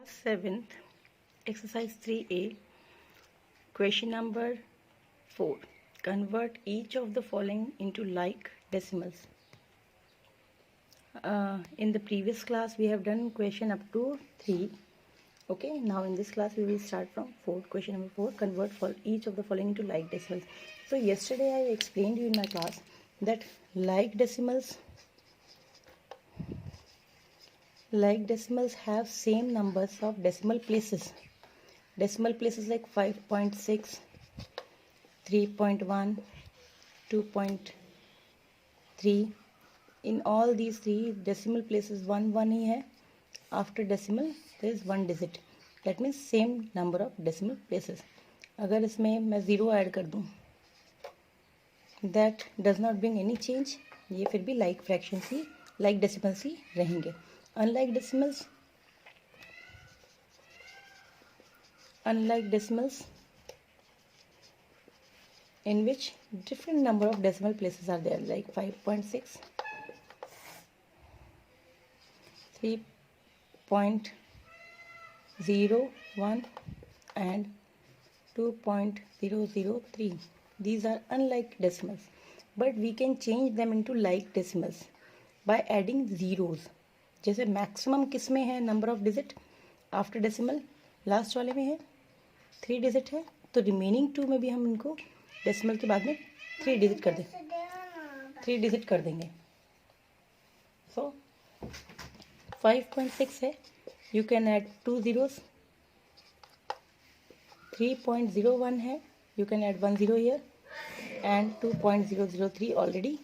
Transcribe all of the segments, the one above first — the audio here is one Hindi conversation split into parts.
7th, exercise 3A, question number 4. Convert each of the following into like decimals. In the previous class, we have done question up to 3. Okay, now in this class, we will start from 4. Question number 4, convert each of the following into like decimals. So, yesterday I explained you in my class that like decimals have same numbers of decimal places. Decimal places like 5.6, 3.1, 2.3. In all these three decimal places 1 ही है. After decimal there is one digit. That means same number of decimal places. अगर इसमें मैं 0 ऐड कर दूँ, that does not bring any change. ये फिर भी like fractions ही, like decimals ही रहेंगे. Unlike decimals in which different number of decimal places are there, like 5.6, 3.01 and 2.003. These are unlike decimals, but we can change them into like decimals by adding zeros. जैसे मैक्सिमम किस में है number of digit after decimal, last वाले में है 3 डिजिट है, तो रिमेनिंग 2 में भी हम इनको डेसिमल के बाद में 3 डिजिट कर देंगे. सो 5.6 है, यू कैन ऐड 2 zeros. 3.01 है, you can add 1 zero here, and 2.003 already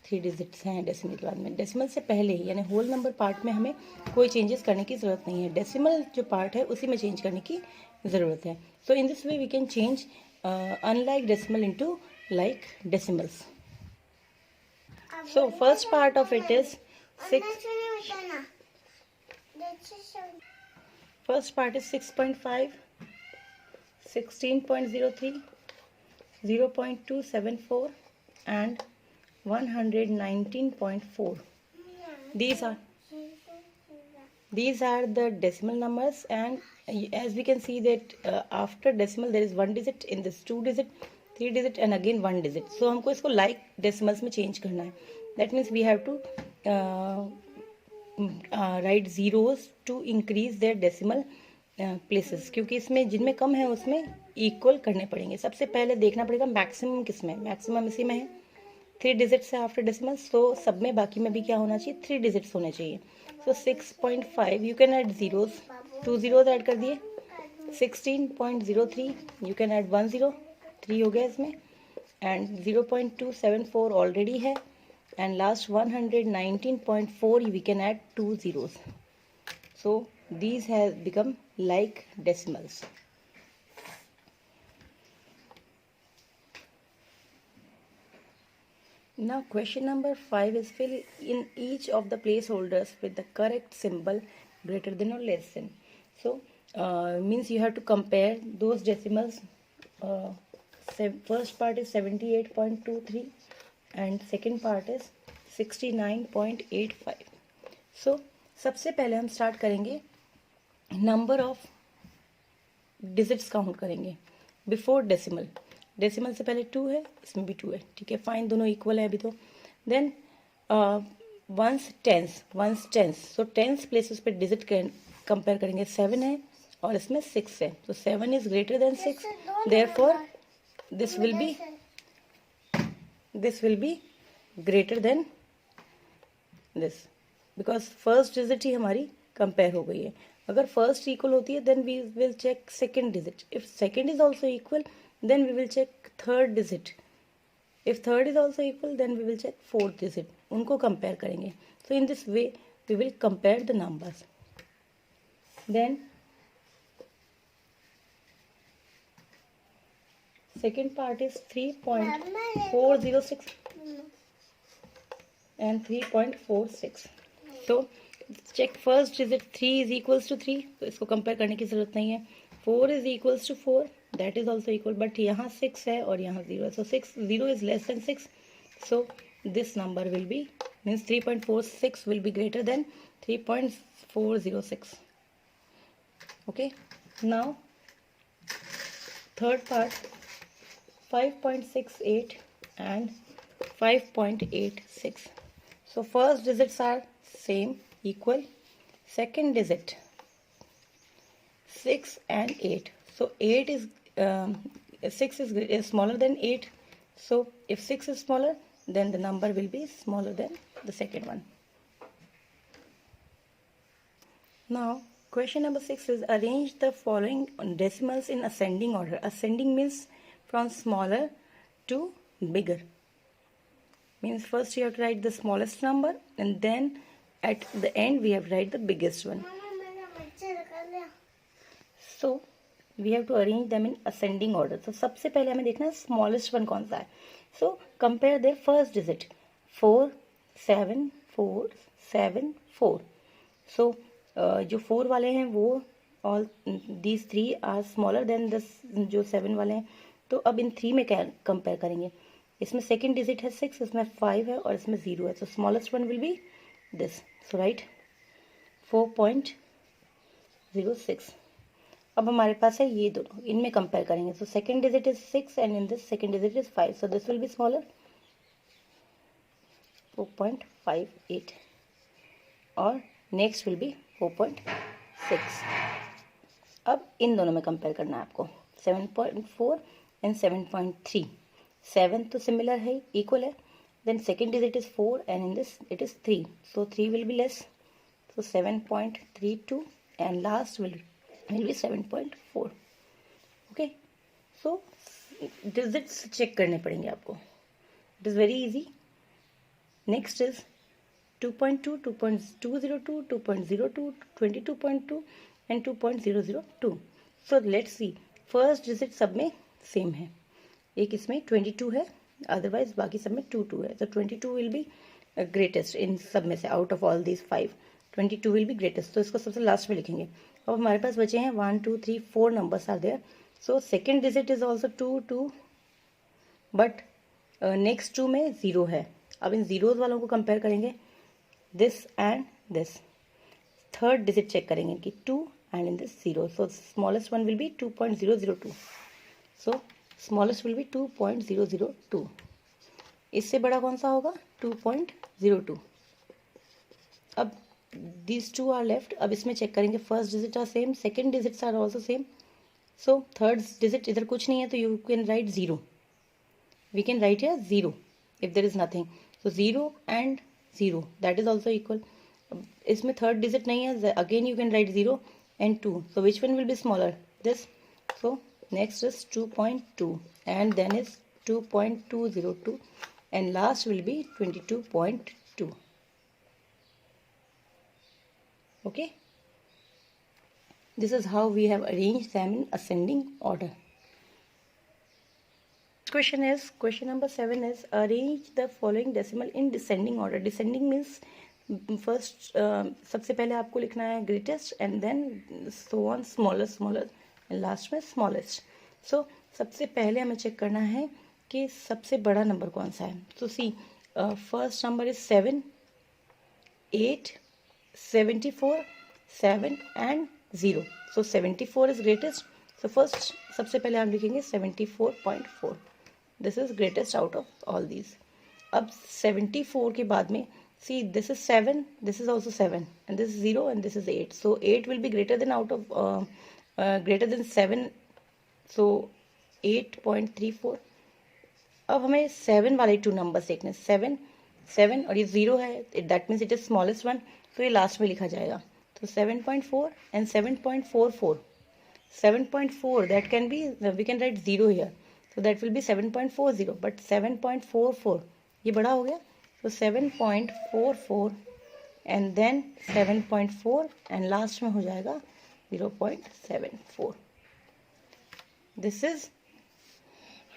3 digits हैं डेसिमल के बाद में. डेसिमल से पहले यानी होल नंबर पार्ट में हमें कोई चेंजेस करने की ज़रूरत नहीं है. डेसिमल जो पार्ट है उसी में चेंज करने की ज़रूरत है. So in this way we can change unlike decimal into like decimals. So first part of it is 6. First part is 6.5, 16.03, 0.274 and 119.4. These are the decimal numbers, and as we can see that after decimal there is 1 digit, in this 2 digit, 3 digit and again 1 digit. So हमको इसको like decimals में change करना है. That means we have to write zeros to increase their decimal places, क्योंकि इसमें जिनमें कम है उसमें इक्वल करने पड़ेंगे. सबसे पहले देखना पड़ेगा मैक्सिमम किस में. मैक्सिमम इसी में है, 3 डिजिट्स है आफ्टर डेसिमल. सो सब में बाकी में भी क्या होना चाहिए, 3 डिजिट्स होने चाहिए. सो 6.5 you can add zeros, 2 zeros add कर दिए. 16.03 यू कैन ऐड 1 zero, 3 हो गया इसमें, एंड 0.274 ऑलरेडी है, and last 119.4 we can add 2 zeros. So these has become like decimals. Now question number 5 is fill in each of the placeholders with the correct symbol greater than or less than. So means you have to compare those decimals. First part is 78.23 and second part is 69.85. So सबसे पहले हम स्टार्ट करेंगे नंबर ऑफ डिजिट्स काउंट करेंगे बिफोर डेसिमल. डेसिमल से पहले 2 है, इसमें भी 2 है, ठीक है, फाइन, दोनों इक्वल है अभी तो. Then ones tens, so tens places पे डिजिट कंपेयर करेंगे. 7 है और इसमें 6 है, तो 7 is greater than 6, therefore this will be greater than this, because first digit ही हमारी कंपेयर हो गई है. अगर फर्स्ट इक्वल होती है then we will check second digit. If second is also equal then we will check third digit. If third is also equal then we will check fourth digit. उनको कंपेयर करेंगे. So in this way we will compare the numbers. Then second part is 3.406 and 3.46. तो check first digit. 3 is equals to 3, तो इसको कंपेयर करने की जरूरत नहीं है. 4 is equals to 4, that is also equal, but यहाँ 6 है और यहाँ 0 है, so 0 is less than 6, so this number will be, means 3.46 will be greater than 3.406. Okay, now third part, 5.68 and 5.86. So first digits are same, equal. Second digit 6 and 8. So 8 is 6 is smaller than 8. So if 6 is smaller, then the number will be smaller than the second one. Now question number 6 is arrange the following decimals in ascending order. Ascending means from smaller to bigger. Means first you have to write the smallest number and then at the end we have to write the biggest one. So we have to arrange them in ascending order. So सबसे पहले हमें देखना है smallest one कौन सा है. So compare their first digit 4 7 4 7 4. So जो 4 वाले हैं वो all these three are smaller than the जो 7 वाले हैं. तो अब इन 3 में क्या कंपेयर करेंगे. इसमें सेकेंड डिजिट है 6, इसमें 5 है और इसमें 0 है. सो smallest one will B this. So right 4.06. अब हमारे पास है ये दोनों, इनमें कंपेयर करेंगे. सो second digit is 6 and in this second digit is 5. So this will be smaller 4.58 और नेक्स्ट विल बी 4.6. अब इन दोनों में कंपेयर करना है आपको. 7.4 एंड 7.3. 7 तो सिमिलर है, इक्वल है. Then second digit is 4 and in this it is 3. So 3 will be less. So 7.32 and last will be 7.4. Okay. So digits check करने पड़ेंगे आपको. It is very easy. Next is 2.2, 2.202, 2.02, 22.2 and 2.002. So let's see. First digit सब में सेम है. एक इसमें 22 है, अदरवाइज बाकी सब में 2 है. तो 22 विल बी ग्रेटेस्ट इन सब में से. Out of all these 5 22 will be greatest. तो इसको सबसे लास्ट में लिखेंगे. अब हमारे पास बचे हैं 1 2 3 4 numbers are there. So second digit is also 2 but next 2 में 0 है. अब इन जीरोज वालों को कंपेयर करेंगे, this and this. Third digit check करेंगे कि 2 and in this 0. So smallest one will be 2.002. So smallest will be 2.002. इससे बड़ा कौन सा होगा 2.02. अब दीज टू आर लेफ्ट. अब इसमें चेक करेंगे first digit are same, second digits are also same. So third digit इधर कुछ नहीं है तो you can write 0. We can write here 0 if there is nothing. So 0 and 0 that is also equal. इसमें थर्ड डिजिट नहीं है, again you can write 0 and 2. So which one will be smaller this. So next is 2.2 and then is 2.202 and last will be 22.2. okay, this is how we have arranged them in ascending order. Question number 7 is arrange the following decimal in descending order. Descending means first सबसे पहले आपको लिखना है greatest and then so on smaller last में स्मॉलेस्ट. सो सबसे पहले हमें चेक करना है कि सबसे बड़ा नंबर कौन सा है. So see first number is 7 8 74 7 and 0. So 74 is greatest. So first सबसे पहले हम लिखेंगे 74.4. This is greatest out of all these. अब 74 के बाद में see this is 7, this is also 7 and this is 0 and this is 8. So 8 will be greater than out of greater than 7. so 8.34. अब हमें 7 वाले 2 नंबर्स देखने. 7 और ये 0 है, that means it is smallest one. तो ये लास्ट में लिखा जाएगा. तो 7.4 and 7.44. 7.4 that can be, we can write 0 here. so that will be 7.40 but 7.44 ये बड़ा हो गया. तो 7.44 and then 7.4 and लास्ट में हो जाएगा 0.74. This is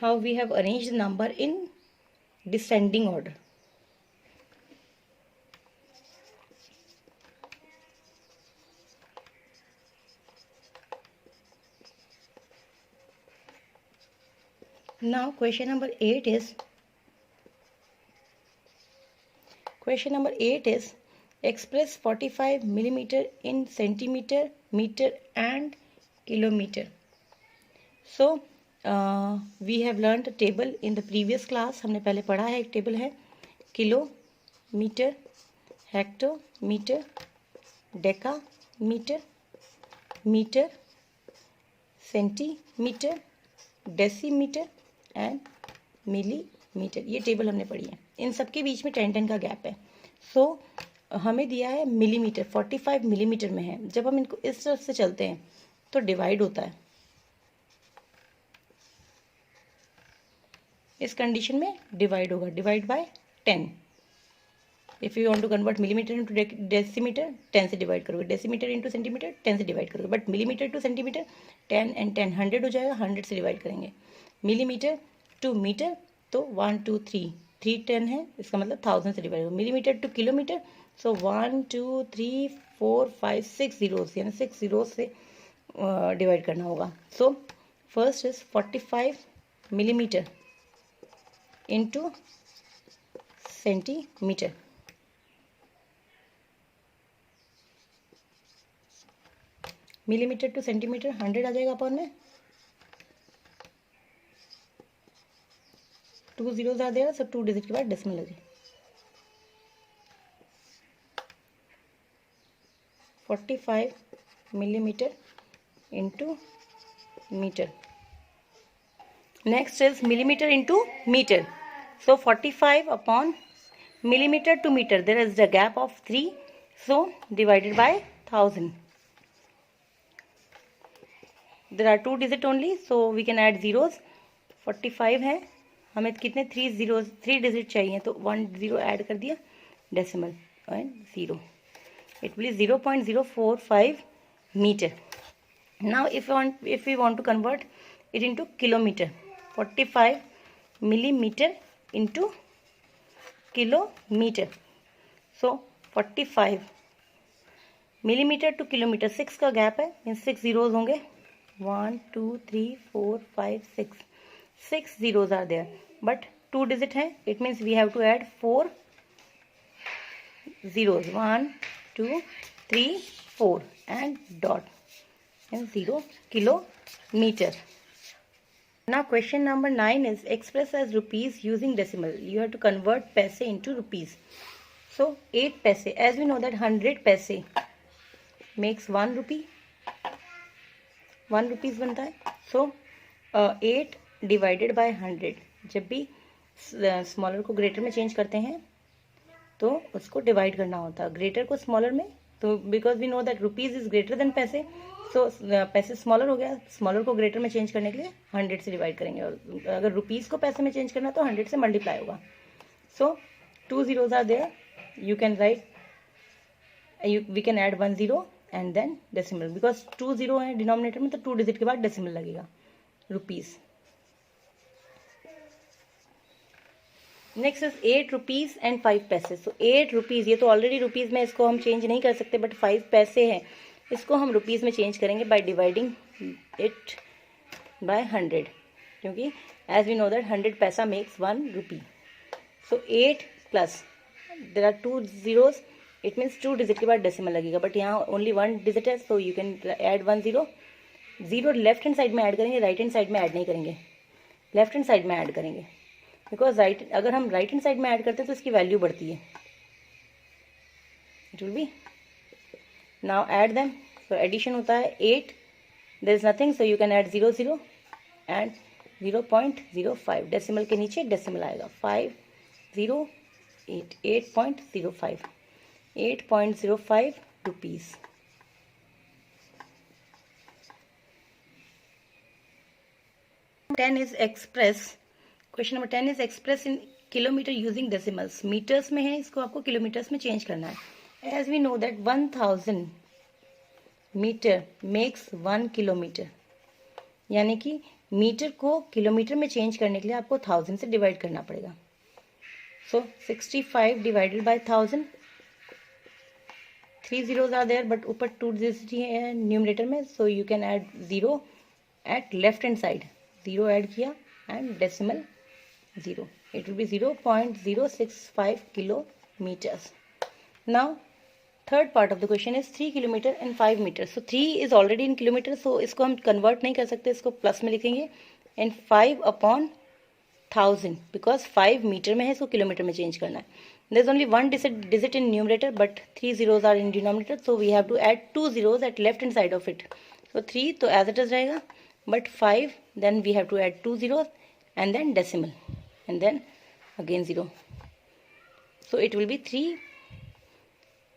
how we have arranged the number in descending order. Now question number 8 is Express 45 millimeter in centimeter, meter and kilometer. So we have learned a table in the previous class. हमने पहले पढ़ा है, एक टेबल है kilometre, hectometre, decametre, metre, centimetre, decimetre and millimetre. ये टेबल हमने पढ़ी है. इन सबके बीच में 10-10 का गैप है. सो हमें दिया है मिलीमीटर, 45 मिलीमीटर में है. जब हम इनको इस तरफ से चलते हैं तो डिवाइड होता है. इस कंडीशन में डिवाइड होगा, divide by 10. If you want to convert millimetre into decimetre, 10 से डिवाइड करोगे. डेसीमीटर इनटू सेंटीमीटर, 10 से डिवाइड करोगे. But millimetre two centimetre 10 and 10 100 हो जाएगा, 100 से डिवाइड करेंगे. मिलीमीटर टू मीटर तो 1 2 3 3 10 है, इसका मतलब 1000 से डिवाइड होगा. Millimetre to kilometre, so 1 2 3 4 5 6 zeros, यानी 6 जीरोस से डिवाइड करना होगा. So first is 45 millimetre into centimetre. Millimetre two centimetre 100 आ जाएगा अपॉन में. 2 जीरोस आ देगा, सब 2 डिजिट के बाद डेसिमल लगे. 45 millimetre into metre. Next is millimetre into metre. So 45 upon millimeter to meter, there is a gap of 3, so divided by 1000. There are 2 digit only, so we can add zeros. 45 है, हमें कितने 3 zeros 3 digit चाहिए, तो 1 0 ऐड कर दिया, decimal and 0. It will be 0.045 meter. Now if we want to convert it into kilometer, 45 millimeter into किलोमीटर. सो 45 मिलीमीटर टू किलोमीटर, 6 का गैप है, मीन्स 6 जीरोज होंगे. 1 2 3 4 5 6 6 zeros are there, but 2 digit है. It means we have to add 4 zeros. 1 2 3 4 and dot and 0 kilometre. Now question number 9 is express as rupees using decimal. You have to convert paise into rupees. So 8 paise, as we know that 100 paise makes 1 rupee. 1 rupees बनता है. So 8 divided by 100. जब भी स्मॉलर को ग्रेटर में चेंज करते हैं तो उसको डिवाइड करना होता है, ग्रेटर को स्मॉलर में. तो because we know that rupees is greater than paise, so पैसे स्मॉलर हो गया. स्मॉलर को ग्रेटर में चेंज करने के लिए 100 से डिवाइड करेंगे, और अगर रुपीज़ को पैसे में चेंज करना तो 100 से मल्टीप्लाई होगा. So 2 zeros are there, you can write, we can add 1 0 and then decimal. Because 2 0 है डिनोमिनेटर में, तो 2 डिजिट के बाद डेसिमल लगेगा, rupees. Next is 8 rupees and 5 पैसे. सो 8 रुपीज़, ये तो ऑलरेडी रुपीज़ में, इसको हम चेंज नहीं कर सकते, बट 5 पैसे हैं, इसको हम रुपीज़ में चेंज करेंगे बाय डिवाइडिंग इट बाय 100, क्योंकि as we know that 100 paisa makes 1 rupee. So 8 plus there are 2 zeros, it means 2 digit के बाद डेसिमल लगेगा, बट यहाँ ओनली 1 डिजिट है, so you can add 1 0. 0 left hand side में ऐड करेंगे, राइट हैंड साइड में ऐड नहीं करेंगे, लेफ्ट हैंड साइड में ऐड करेंगे. बिकॉज अगर हम राइट हैंड साइड में ऐड करते हैं तो इसकी वैल्यू बढ़ती है. It will be, now add them. So addition होता है 8, there is nothing, so you can add 0 0 and 0.05. Decimal के नीचे डेसिमल आएगा. 5 0 8 8.05 8.05 rupees. Ten is express. Question number 10 is express in kilometre using decimals. Metres में है, इसको आपको किलोमीटर्स में चेंज करना है. As we know that 1000 metre makes 1 kilometre, यानी कि मीटर को किलोमीटर में चेंज करने के लिए आपको 1000 से डिवाइड करना पड़ेगा. So 65 divided by 1000. 3 zeros are there, but ऊपर 2 डिजिट ही है न्यूमरेटर में, so you can add 0 at left hand side. 0 add किया and decimal 0. It will be 0.065 kilometers. Now third part of the question is 3 kilometre and 5 metre. So 3 is already in kilometre, so इसको हम कन्वर्ट नहीं कर सकते, इसको प्लस में लिखेंगे. एंड 5 अपॉन 1000 बिकॉज 5 मीटर में है, इसको किलोमीटर में चेंज करना है. There is only one digit in numerator but 3 zeros are in denominator, so we have to add 2 zeros at left hand side of it. So 3 तो एज इट इज रहेगा, but 5 then we have to add 2 zeros and then decimal and then again 0. So it will be 3